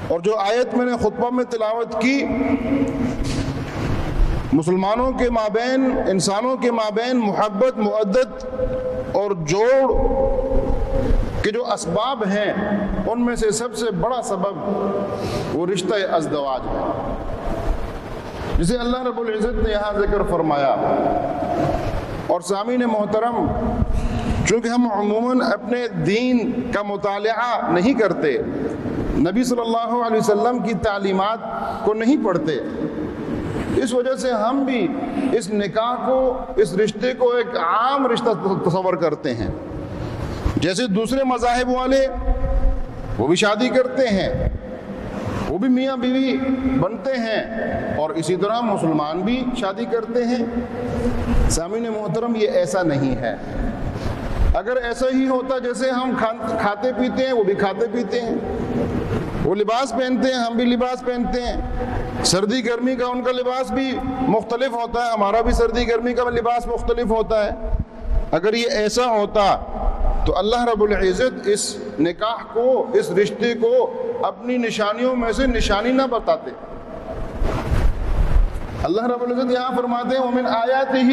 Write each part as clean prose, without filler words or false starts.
اور جو آیت میں نے خطبہ میں تلاوت کی، مسلمانوں کے مابین، انسانوں کے مابین محبت، مودت اور جوڑ کے جو اسباب ہیں، ان میں سے سب سے بڑا سبب وہ رشتہ ازدواج ہے، جسے اللہ رب العزت نے یہاں ذکر فرمایا۔ اور سامعین محترم، چونکہ ہم عموماً اپنے دین کا مطالعہ نہیں کرتے، نبی صلی اللہ علیہ وسلم کی تعلیمات کو نہیں پڑھتے، اس وجہ سے ہم بھی اس نکاح کو، اس رشتے کو ایک عام رشتہ تصور کرتے ہیں۔ جیسے دوسرے مذاہب والے وہ بھی شادی کرتے ہیں، وہ بھی میاں بیوی بنتے ہیں، اور اسی طرح مسلمان بھی شادی کرتے ہیں۔ سامعین محترم، یہ ایسا نہیں ہے۔ اگر ایسا ہی ہوتا جیسے ہم کھاتے پیتے ہیں وہ بھی کھاتے پیتے ہیں، وہ لباس پہنتے ہیں ہم بھی لباس پہنتے ہیں، سردی گرمی کا ان کا لباس بھی مختلف ہوتا ہے، ہمارا بھی سردی گرمی کا لباس مختلف ہوتا ہے، اگر یہ ایسا ہوتا تو اللہ رب العزت اس نکاح کو، اس رشتے کو اپنی نشانیوں میں سے نشانی نہ بتاتے۔ اللہ رب العزت یہاں فرماتے ہیں وَمِنْ آیَاتِهِ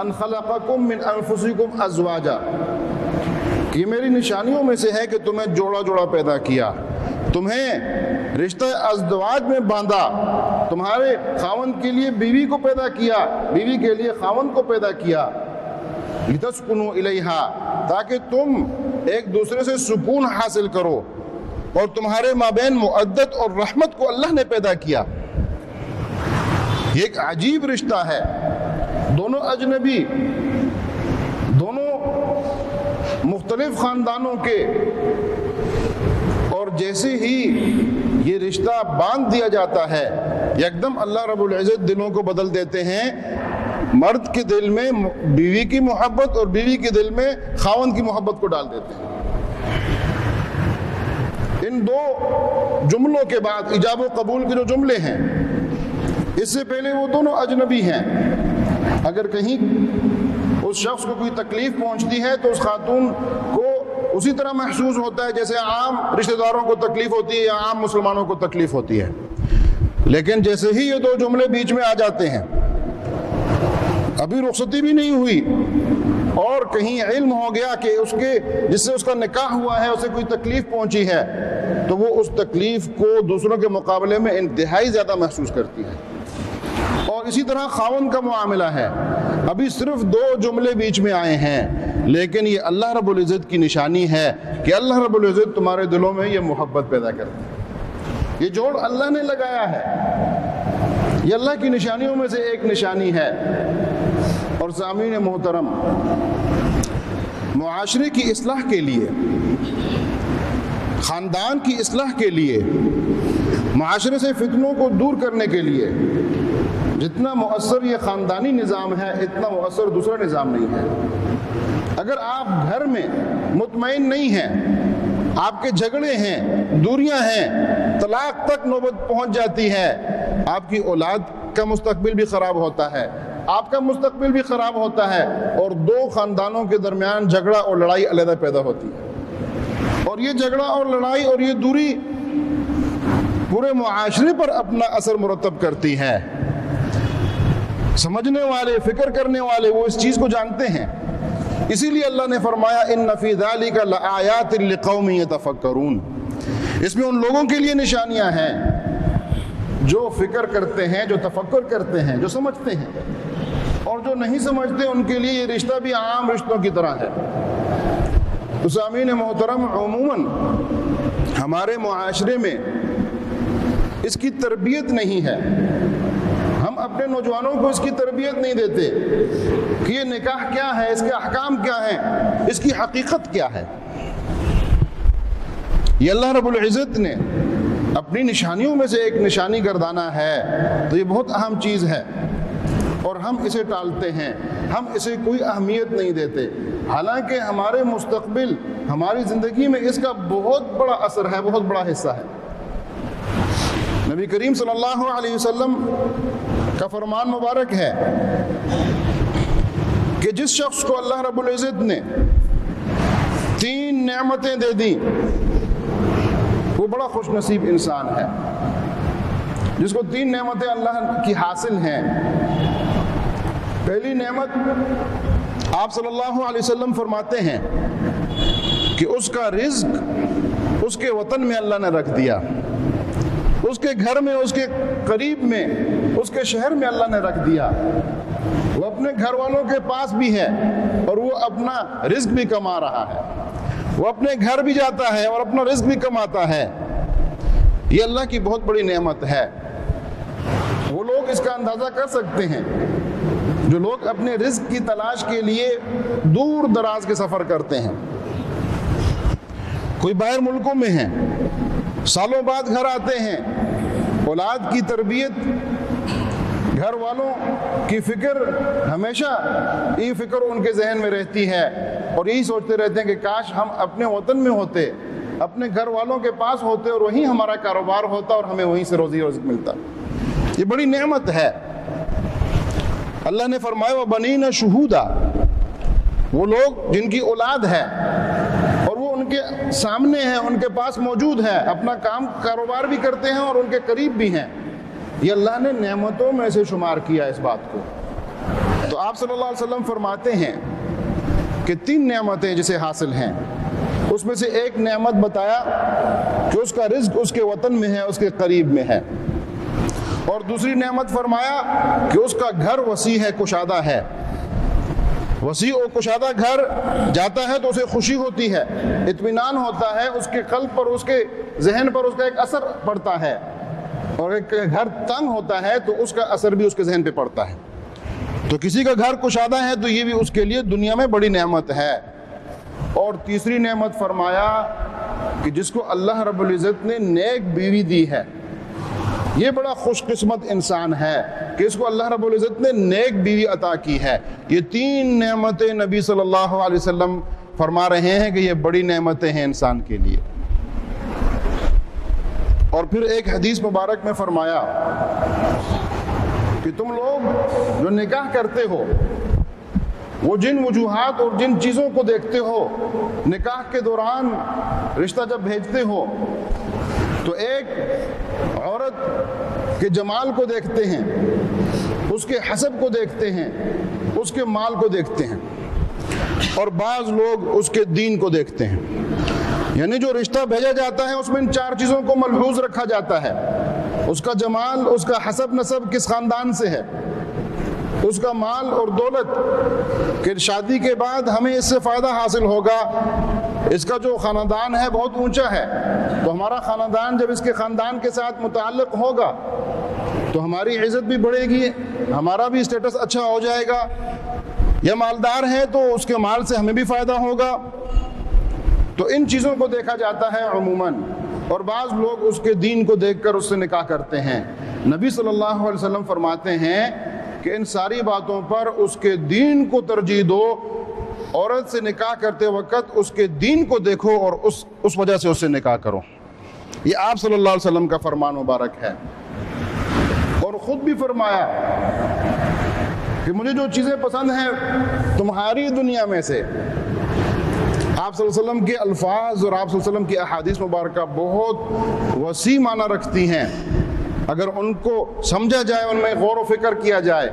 أَنْ خَلَقَكُم مِّنْ أَنفُسِكُمْ أَزْوَاجًا، یہ میری نشانیوں میں سے ہے کہ تمہیں جوڑا جوڑا پیدا کیا، تمہیں رشتہ ازدواج میں باندھا، تمہارے خاوند کے لیے بیوی کو پیدا کیا، بیوی کے لیے خاوند کو پیدا کیا، لِتَسْكُنُوا إِلَيْهَا، تاکہ تم ایک دوسرے سے سکون حاصل کرو، اور تمہارے مابین مودت اور رحمت کو اللہ نے پیدا کیا۔ یہ ایک عجیب رشتہ ہے، دونوں اجنبی، دونوں مختلف خاندانوں کے، اور جیسے ہی یہ رشتہ باندھ دیا جاتا ہے، یکدم اللہ رب العزت دلوں کو بدل دیتے ہیں، مرد کے دل میں بیوی کی محبت اور بیوی کے دل میں خاوند کی محبت کو ڈال دیتے ہیں۔ ان دو جملوں کے بعد ایجاب و قبول کے جو جملے ہیں، اس سے پہلے وہ دونوں اجنبی ہیں، اگر کہیں اس شخص کو کوئی تکلیف پہنچتی ہے تو اس خاتون کو اسی طرح محسوس ہوتا ہے جیسے عام رشتہ داروں کو تکلیف ہوتی ہے یا عام مسلمانوں کو تکلیف ہوتی ہے، لیکن جیسے ہی یہ دو جملے بیچ میں آ جاتے ہیں، ابھی رخصتی بھی نہیں ہوئی اور کہیں علم ہو گیا کہ اس کے جس سے اس کا نکاح ہوا ہے اسے کوئی تکلیف پہنچی ہے، تو وہ اس تکلیف کو دوسروں کے مقابلے میں انتہائی زیادہ محسوس کرتی ہے۔ اور اسی طرح خاوند کا معاملہ ہے، ابھی صرف دو جملے بیچ میں آئے ہیں، لیکن یہ اللہ رب العزت کی نشانی ہے کہ اللہ رب العزت تمہارے دلوں میں یہ محبت پیدا کرتے ہیں۔ یہ جوڑ اللہ نے لگایا ہے، یہ اللہ کی نشانیوں میں سے ایک نشانی ہے۔ اور سامعین محترم، معاشرے کی اصلاح کے لیے، خاندان کی اصلاح کے لیے، معاشرے سے فتنوں کو دور کرنے کے لیے جتنا مؤثر یہ خاندانی نظام ہے اتنا مؤثر دوسرا نظام نہیں ہے۔ اگر آپ گھر میں مطمئن نہیں ہیں، آپ کے جھگڑے ہیں، دوریاں ہیں، طلاق تک نوبت پہنچ جاتی ہے، آپ کی اولاد کا مستقبل بھی خراب ہوتا ہے، آپ کا مستقبل بھی خراب ہوتا ہے، اور دو خاندانوں کے درمیان جھگڑا اور لڑائی علیحدہ پیدا ہوتی ہے، اور یہ جھگڑا اور لڑائی اور یہ دوری پورے معاشرے پر اپنا اثر مرتب کرتی ہے۔ سمجھنے والے، فکر کرنے والے وہ اس چیز کو جانتے ہیں، اسی لیے اللہ نے فرمایا ان فی ذلک لآیات لقوم یتفکرون، اس میں ان لوگوں کے لیے نشانیاں ہیں جو فکر کرتے ہیں، جو تفکر کرتے ہیں، جو سمجھتے ہیں، اور جو نہیں سمجھتے ان کے لیے یہ رشتہ بھی عام رشتوں کی طرح ہے۔ تو سامعین محترم، عموماً ہمارے معاشرے میں اس کی تربیت نہیں ہے، ہم اپنے نوجوانوں کو اس کی تربیت نہیں دیتے کہ یہ نکاح کیا ہے، اس کے احکام کیا ہیں، اس کی حقیقت کیا ہے۔ یہ اللہ رب العزت نے اپنی نشانیوں میں سے ایک نشانی گردانا ہے، تو یہ بہت اہم چیز ہے، اور ہم اسے ٹالتے ہیں، ہم اسے کوئی اہمیت نہیں دیتے، حالانکہ ہمارے مستقبل، ہماری زندگی میں اس کا بہت بڑا اثر ہے، بہت بڑا حصہ ہے۔ نبی کریم صلی اللہ علیہ وسلم کا فرمان مبارک ہے کہ جس شخص کو اللہ رب العزت نے 3 نعمتیں دے دیں، وہ وہ بڑا خوش نصیب انسان ہے جس کو 3 نعمتیں اللہ کی حاصل ہیں۔ پہلی نعمت آپ صلی اللہ علیہ وسلم فرماتے ہیں کہ اس کا رزق اس کے وطن میں اللہ نے رکھ دیا، اس کے گھر میں، اس کے قریب میں، اس کے شہر میں اللہ نے رکھ دیا۔ وہ اپنے گھر والوں کے پاس بھی ہے اور وہ اپنا رزق بھی کما رہا ہے، وہ اپنے گھر بھی جاتا ہے اور اپنا رزق بھی کماتا ہے۔ یہ اللہ کی بہت بڑی نعمت ہے۔ وہ لوگ اس کا اندازہ کر سکتے ہیں جو لوگ اپنے رزق کی تلاش کے لیے دور دراز کے سفر کرتے ہیں، کوئی باہر ملکوں میں ہیں، سالوں بعد گھر آتے ہیں، اولاد کی تربیت، گھر والوں کی فکر، ہمیشہ یہ فکر ان کے ذہن میں رہتی ہے اور یہی سوچتے رہتے ہیں کہ کاش ہم اپنے وطن میں ہوتے، اپنے گھر والوں کے پاس ہوتے اور وہیں ہمارا کاروبار ہوتا اور ہمیں وہیں سے روزی رزق ملتا۔ یہ بڑی نعمت ہے۔ اللہ نے فرمایا وَبَنِينَ شُهُودًا، وہ لوگ جن کی اولاد ہے اور وہ ان کے سامنے ہیں، ان کے پاس موجود ہے، اپنا کاروبار بھی کرتے ہیں اور ان کے قریب بھی ہیں، یہ اللہ نے نعمتوں میں سے شمار کیا اس بات کو۔ تو آپ صلی اللہ علیہ وسلم فرماتے ہیں کہ 3 نعمتیں جسے حاصل ہیں، اس میں سے ایک نعمت بتایا کہ اس کا رزق اس کے وطن میں ہے، اس کے قریب میں ہے، اور دوسری نعمت فرمایا کہ اس کا گھر وسیع ہے، کشادہ ہے۔ وسیع و کشادہ گھر جاتا ہے تو اسے خوشی ہوتی ہے، اطمینان ہوتا ہے، اس کے قلب پر، اس کے ذہن پر اس کا ایک اثر پڑتا ہے، اور ایک گھر تنگ ہوتا ہے تو اس کا اثر بھی اس کے ذہن پہ پڑتا ہے۔ تو کسی کا گھر کشادہ ہے تو یہ بھی اس کے لیے دنیا میں بڑی نعمت ہے۔ اور تیسری نعمت فرمایا کہ جس کو اللہ رب العزت نے نیک بیوی دی ہے، یہ بڑا خوش قسمت انسان ہے کہ اس کو اللہ رب العزت نے نیک بیوی عطا کی ہے۔ یہ 3 نعمتیں نبی صلی اللہ علیہ وسلم فرما رہے ہیں کہ یہ بڑی نعمتیں ہیں انسان کے لیے۔ اور پھر ایک حدیث مبارک میں فرمایا کہ تم لوگ جو نکاح کرتے ہو، وہ جن وجوہات اور جن چیزوں کو دیکھتے ہو، نکاح کے دوران رشتہ جب بھیجتے ہو تو ایک عورت کے جمال کو دیکھتے ہیں، اس کے حسب کو دیکھتے ہیں، اس کے مال کو دیکھتے ہیں، اور بعض لوگ اس کے دین کو دیکھتے ہیں۔ یعنی جو رشتہ بھیجا جاتا ہے اس میں ان 4 چیزوں کو ملحوظ رکھا جاتا ہے: اس کا جمال، اس کا حسب نسب کس خاندان سے ہے، اس کا مال اور دولت کہ شادی کے بعد ہمیں اس سے فائدہ حاصل ہوگا، اس کا جو خاندان ہے بہت اونچا ہے تو ہمارا خاندان جب اس کے خاندان کے ساتھ متعلق ہوگا تو ہماری عزت بھی بڑھے گی، ہمارا بھی اسٹیٹس اچھا ہو جائے گا، یا مالدار ہے تو اس کے مال سے ہمیں بھی فائدہ ہوگا۔ تو ان چیزوں کو دیکھا جاتا ہے عموماً، اور بعض لوگ اس کے دین کو دیکھ کر اس سے نکاح کرتے ہیں۔ نبی صلی اللہ علیہ وسلم فرماتے ہیں کہ ان ساری باتوں پر اس کے دین کو ترجیح دو، عورت سے نکاح کرتے وقت اس کے دین کو دیکھو اور اس وجہ سے اس سے نکاح کرو۔ یہ آپ صلی اللہ علیہ وسلم کا فرمان مبارک ہے۔ اور خود بھی فرمایا کہ مجھے جو چیزیں پسند ہیں تمہاری دنیا میں سے، آپ صلی اللہ علیہ وسلم کے الفاظ اور آپ صلی اللہ علیہ وسلم کی احادیث مبارکہ بہت وسیع معنی رکھتی ہیں اگر ان کو سمجھا جائے، ان میں غور و فکر کیا جائے۔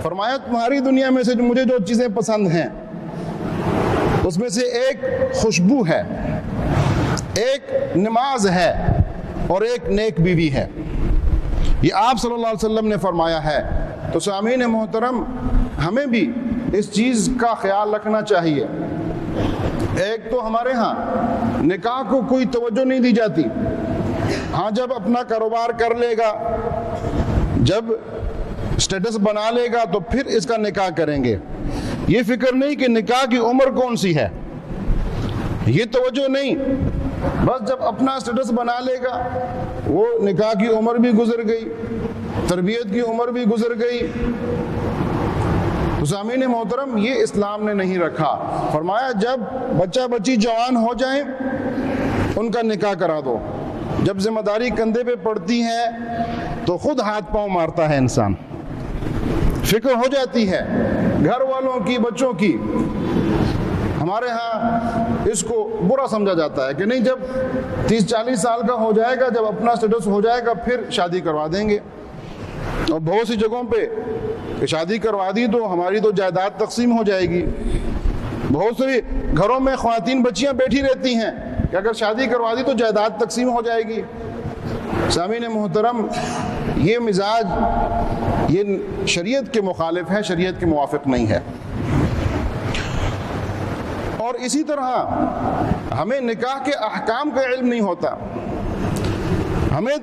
فرمایا تمہاری دنیا میں سے مجھے جو چیزیں پسند ہیں اس میں سے ایک خوشبو ہے، ایک نماز ہے اور ایک نیک بیوی ہے۔ یہ آپ صلی اللہ علیہ وسلم نے فرمایا ہے۔ تو سامعین محترم، ہمیں بھی اس چیز کا خیال رکھنا چاہیے۔ ایک تو ہمارے ہاں نکاح کو کوئی توجہ نہیں دی جاتی، ہاں جب اپنا کاروبار کر لے گا، جب سٹیٹس بنا لے گا تو پھر اس کا نکاح کریں گے۔ یہ فکر نہیں کہ نکاح کی عمر کون سی ہے، یہ توجہ نہیں، بس جب اپنا سٹیٹس بنا لے گا، وہ نکاح کی عمر بھی گزر گئی، تربیت کی عمر بھی گزر گئی۔ تو سامعین محترم، یہ اسلام نے نہیں رکھا۔ فرمایا جب بچہ بچی جوان ہو جائیں ان کا نکاح کرا دو۔ جب ذمہ داری کندھے پہ پڑتی ہے تو خود ہاتھ پاؤں مارتا ہے انسان، فکر ہو جاتی ہے گھر والوں کی، بچوں کی۔ ہمارے ہاں اس کو برا سمجھا جاتا ہے کہ نہیں، جب 30-40 سال کا ہو جائے گا، جب اپنا سٹیٹس ہو جائے گا پھر شادی کروا دیں گے. اور بہت سی جگہوں پہ کہ شادی کروا دی تو ہماری تو جائیداد تقسیم ہو جائے گی. بہت سے گھروں میں خواتین بچیاں بیٹھی رہتی ہیں کہ اگر شادی کروا دی تو جائیداد تقسیم ہو جائے گی. سامعین محترم، یہ مزاج یہ شریعت کے مخالف ہے، شریعت کے موافق نہیں ہے. اور اسی طرح ہمیں نکاح کے احکام کا علم نہیں ہوتا. ہمیں